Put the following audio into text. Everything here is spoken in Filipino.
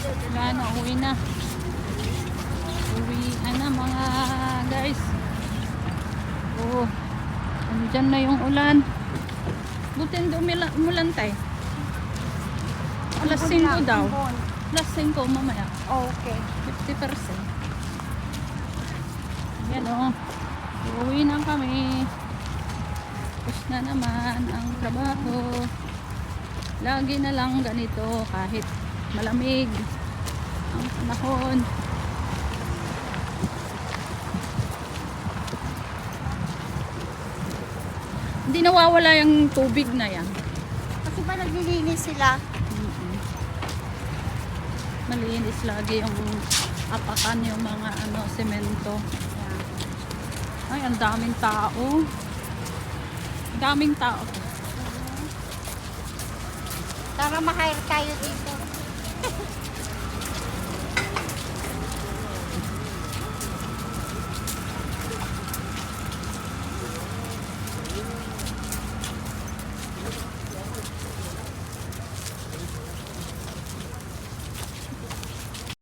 Wala na, uwi na. Uwi na mga guys. Oh, andyan na yung ulan. Buti hindi umulan tayo. Alas 5 daw. Alas 5 mamaya. Okay. 50%. Yan o. Uwi na kami. Tapos na naman ang trabaho. Lagi na lang ganito kahit malamig ang panahon. Hindi nawawala yung tubig na yan. Kasi ba naglilinis sila? Malinis lagi yung apakan yung mga semento. Ay, ang daming tao. Daming tao. Tara, ma-hire tayo dito.